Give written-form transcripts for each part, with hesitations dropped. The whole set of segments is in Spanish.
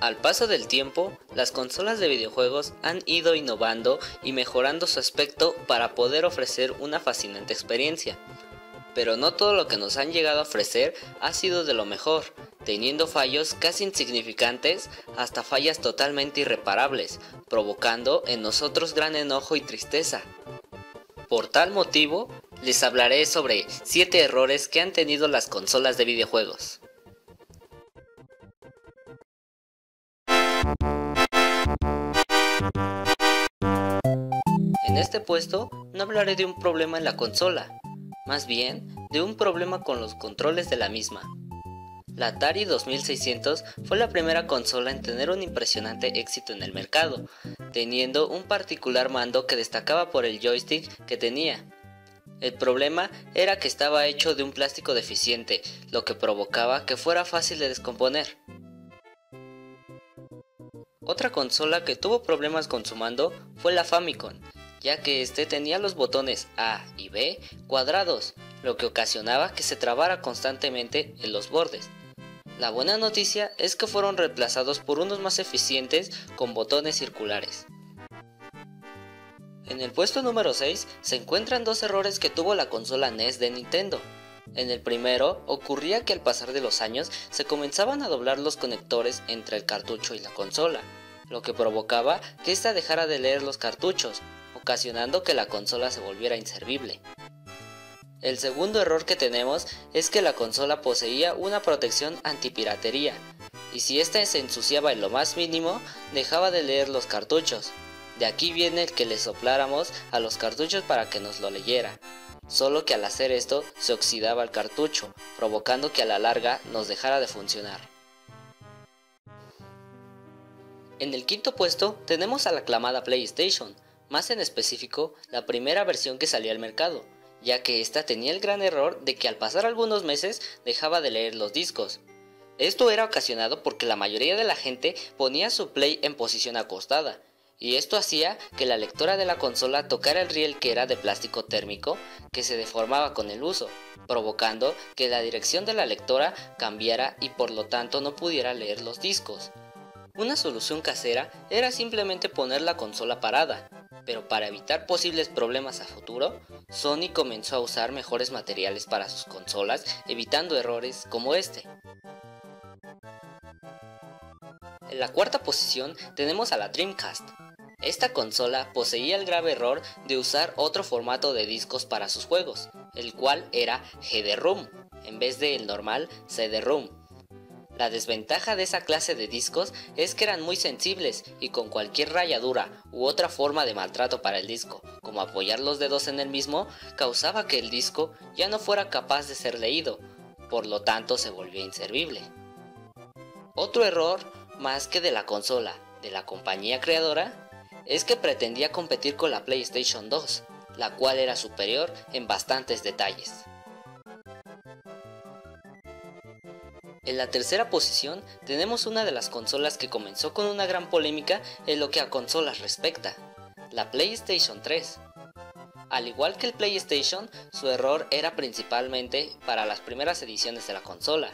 Al paso del tiempo, las consolas de videojuegos han ido innovando y mejorando su aspecto para poder ofrecer una fascinante experiencia. Pero no todo lo que nos han llegado a ofrecer ha sido de lo mejor, teniendo fallos casi insignificantes hasta fallas totalmente irreparables, provocando en nosotros gran enojo y tristeza. Por tal motivo, les hablaré sobre 7 errores que han tenido las consolas de videojuegos. En este puesto no hablaré de un problema en la consola, más bien de un problema con los controles de la misma. La Atari 2600 fue la primera consola en tener un impresionante éxito en el mercado, teniendo un particular mando que destacaba por el joystick que tenía. El problema era que estaba hecho de un plástico deficiente, lo que provocaba que fuera fácil de descomponer. Otra consola que tuvo problemas con su mando fue la Famicom, ya que este tenía los botones A y B cuadrados, lo que ocasionaba que se trabara constantemente en los bordes. La buena noticia es que fueron reemplazados por unos más eficientes con botones circulares. En el puesto número 6 se encuentran dos errores que tuvo la consola NES de Nintendo. En el primero, ocurría que al pasar de los años se comenzaban a doblar los conectores entre el cartucho y la consola, lo que provocaba que ésta dejara de leer los cartuchos, ocasionando que la consola se volviera inservible. El segundo error que tenemos es que la consola poseía una protección antipiratería, y si ésta se ensuciaba en lo más mínimo, dejaba de leer los cartuchos. De aquí viene el que le sopláramos a los cartuchos para que nos lo leyera, solo que al hacer esto se oxidaba el cartucho, provocando que a la larga nos dejara de funcionar. En el quinto puesto tenemos a la aclamada PlayStation, más en específico la primera versión que salió al mercado, ya que esta tenía el gran error de que al pasar algunos meses dejaba de leer los discos. Esto era ocasionado porque la mayoría de la gente ponía su Play en posición acostada, y esto hacía que la lectora de la consola tocara el riel que era de plástico térmico que se deformaba con el uso, provocando que la dirección de la lectora cambiara y por lo tanto no pudiera leer los discos. Una solución casera era simplemente poner la consola parada, pero para evitar posibles problemas a futuro, Sony comenzó a usar mejores materiales para sus consolas, evitando errores como este. En la cuarta posición tenemos a la Dreamcast. Esta consola poseía el grave error de usar otro formato de discos para sus juegos, el cual era CD-ROM, en vez del normal CD-ROM. La desventaja de esa clase de discos es que eran muy sensibles y con cualquier rayadura u otra forma de maltrato para el disco, como apoyar los dedos en el mismo, causaba que el disco ya no fuera capaz de ser leído, por lo tanto se volvía inservible. Otro error, más que de la consola, de la compañía creadora, es que pretendía competir con la PlayStation 2, la cual era superior en bastantes detalles. En la tercera posición tenemos una de las consolas que comenzó con una gran polémica en lo que a consolas respecta, la PlayStation 3. Al igual que el PlayStation, su error era principalmente para las primeras ediciones de la consola,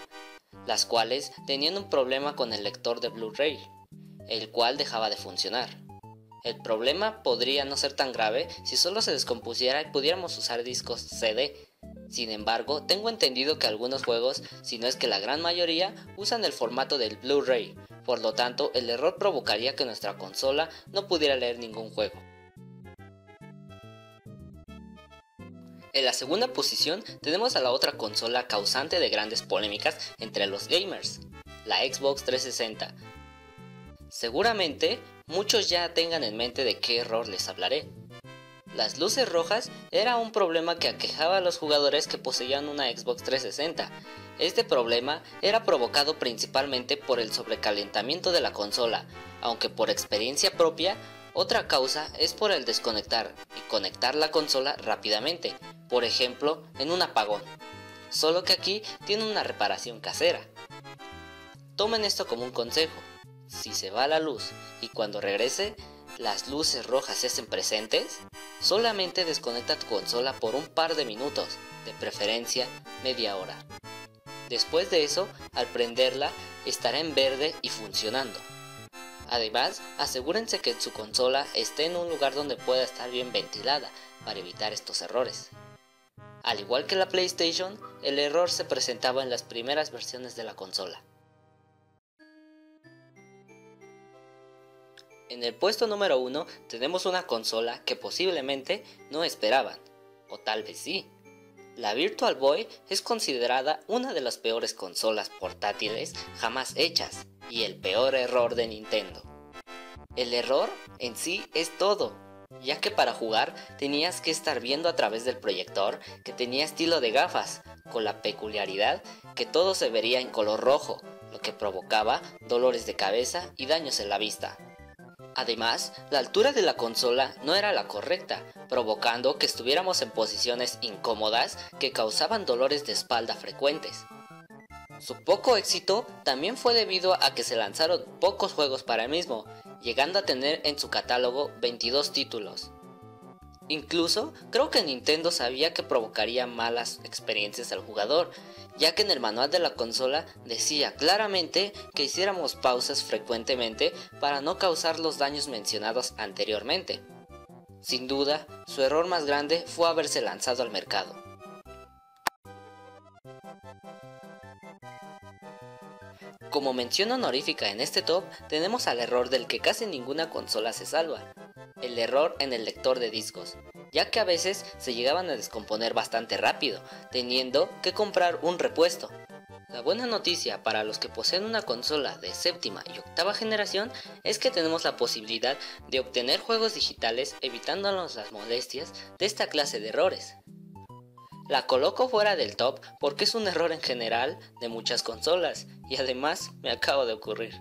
las cuales tenían un problema con el lector de Blu-ray, el cual dejaba de funcionar. El problema podría no ser tan grave si solo se descompusiera y pudiéramos usar discos CD. Sin embargo, tengo entendido que algunos juegos, si no es que la gran mayoría, usan el formato del Blu-ray, por lo tanto el error provocaría que nuestra consola no pudiera leer ningún juego. En la segunda posición tenemos a la otra consola causante de grandes polémicas entre los gamers, la Xbox 360. Seguramente muchos ya tengan en mente de qué error les hablaré. Las luces rojas era un problema que aquejaba a los jugadores que poseían una Xbox 360. Este problema era provocado principalmente por el sobrecalentamiento de la consola, aunque por experiencia propia, otra causa es por el desconectar y conectar la consola rápidamente, por ejemplo en un apagón. Solo que aquí tiene una reparación casera. Tomen esto como un consejo. Si se va la luz y cuando regrese las luces rojas se hacen presentes, Solamente desconecta tu consola por un par de minutos, de preferencia media hora. Después de eso, al prenderla, estará en verde y funcionando. Además, asegúrense que su consola esté en un lugar donde pueda estar bien ventilada para evitar estos errores. Al igual que la PlayStation, el error se presentaba en las primeras versiones de la consola. En el puesto número 1 tenemos una consola que posiblemente no esperaban, o tal vez sí. La Virtual Boy es considerada una de las peores consolas portátiles jamás hechas y el peor error de Nintendo. El error en sí es todo, ya que para jugar tenías que estar viendo a través del proyector que tenía estilo de gafas, con la peculiaridad que todo se vería en color rojo, lo que provocaba dolores de cabeza y daños en la vista. Además, la altura de la consola no era la correcta, provocando que estuviéramos en posiciones incómodas que causaban dolores de espalda frecuentes. Su poco éxito también fue debido a que se lanzaron pocos juegos para el mismo, llegando a tener en su catálogo 22 títulos. Incluso creo que Nintendo sabía que provocaría malas experiencias al jugador, ya que en el manual de la consola decía claramente que hiciéramos pausas frecuentemente para no causar los daños mencionados anteriormente. Sin duda, su error más grande fue haberse lanzado al mercado. Como mención honorífica en este top, tenemos al error del que casi ninguna consola se salva, el error en el lector de discos, ya que a veces se llegaban a descomponer bastante rápido, teniendo que comprar un repuesto. La buena noticia para los que poseen una consola de séptima y octava generación es que tenemos la posibilidad de obtener juegos digitales evitándonos las molestias de esta clase de errores. La coloco fuera del top porque es un error en general de muchas consolas y además me acaba de ocurrir.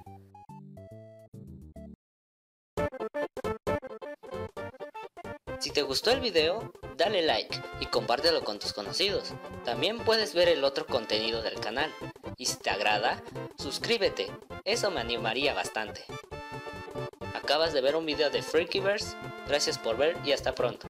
Si te gustó el video, dale like y compártelo con tus conocidos. También puedes ver el otro contenido del canal. Y si te agrada, suscríbete, eso me animaría bastante. Acabas de ver un video de Freakyverse, gracias por ver y hasta pronto.